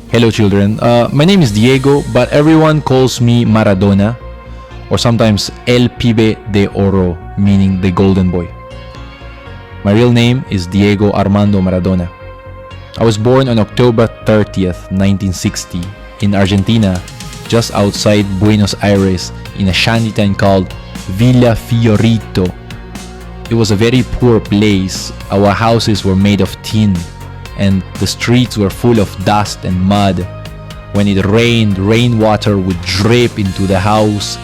Hello, children. My name is Diego, but everyone calls me Maradona, or sometimes El Pibe de Oro, meaning the golden boy. My real name is Diego Armando Maradona. I was born on October 30th, 1960, in Argentina, just outside Buenos Aires, in a shantytown called Villa Fiorito. It was a very poor place. Our houses were made of tin, and the streets were full of dust and mud. When it rained, rainwater would drip into the house.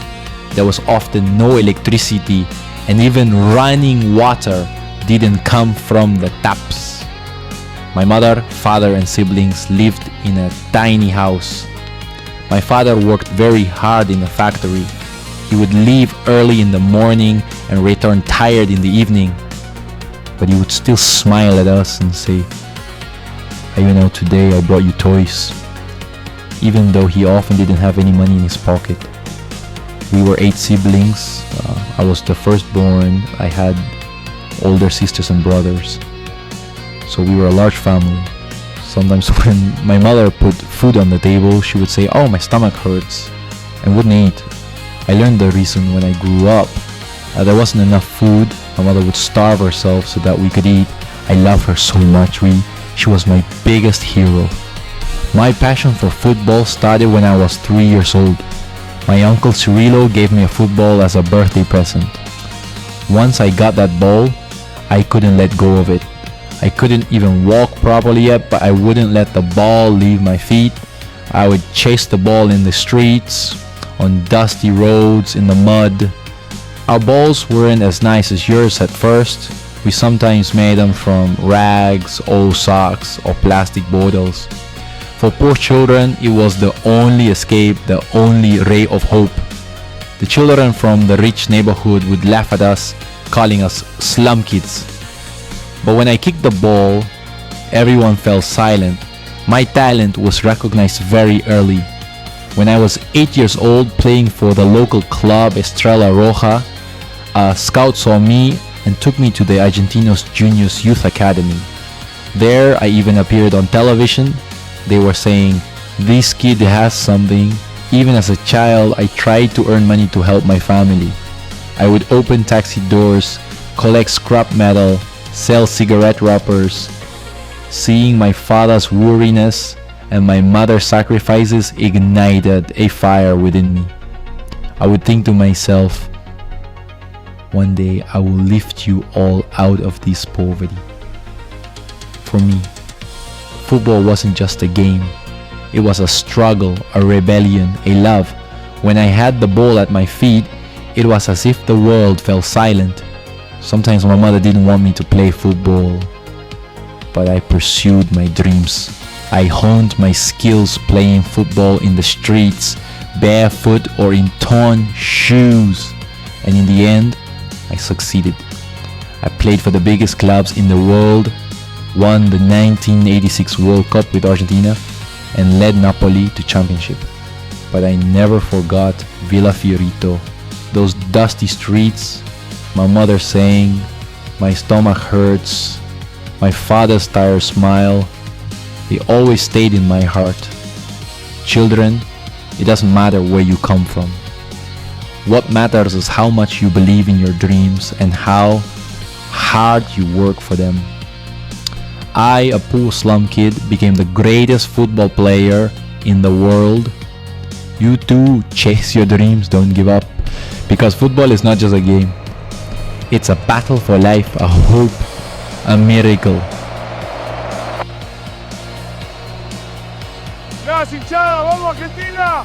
There was often no electricity, and even running water didn't come from the taps. My mother, father, and siblings lived in a tiny house. My father worked very hard in a factory. He would leave early in the morning and return tired in the evening. But he would still smile at us and say, today I brought you toys. Even though he often didn't have any money in his pocket. We were 8 siblings. I was the firstborn. I had older sisters and brothers. So we were a large family. Sometimes when my mother put food on the table, she would say, "Oh, my stomach hurts," and wouldn't eat. I learned the reason when I grew up. There wasn't enough food. My mother would starve herself so that we could eat. I love her so much. She was my biggest hero. My passion for football started when I was 3 years old. My uncle Cirillo gave me a football as a birthday present. Once I got that ball, I couldn't let go of it. I couldn't even walk properly yet, but I wouldn't let the ball leave my feet. I would chase the ball in the streets, on dusty roads, in the mud. Our balls weren't as nice as yours at first. We sometimes made them from rags, old socks, or plastic bottles. For poor children, it was the only escape, the only ray of hope. The children from the rich neighborhood would laugh at us, calling us slum kids. But when I kicked the ball, everyone fell silent. My talent was recognized very early. When I was 8 years old, playing for the local club Estrella Roja, a scout saw me and took me to the Argentinos Juniors Youth Academy. There, I even appeared on television. They were saying, "This kid has something." Even as a child, I tried to earn money to help my family. I would open taxi doors, collect scrap metal, sell cigarette wrappers. Seeing my father's weariness and my mother's sacrifices ignited a fire within me. I would think to myself, one day I will lift you all out of this poverty. For me, football wasn't just a game. It was a struggle, a rebellion, a love. When I had the ball at my feet, it was as if the world fell silent. Sometimes my mother didn't want me to play football, but I pursued my dreams. I honed my skills playing football in the streets, barefoot or in torn shoes. And in the end, I succeeded. I played for the biggest clubs in the world, won the 1986 World Cup with Argentina, and led Napoli to championship. But I never forgot Villa Fiorito, those dusty streets, my mother saying, "My stomach hurts," my father's tired smile. They always stayed in my heart. Children, it doesn't matter where you come from. What matters is how much you believe in your dreams and how hard you work for them. I, a poor slum kid, became the greatest football player in the world. You too, chase your dreams, don't give up. Because football is not just a game. It's a battle for life, a hope, a miracle. ¡Gracias, hinchada! ¡Vamos, Argentina!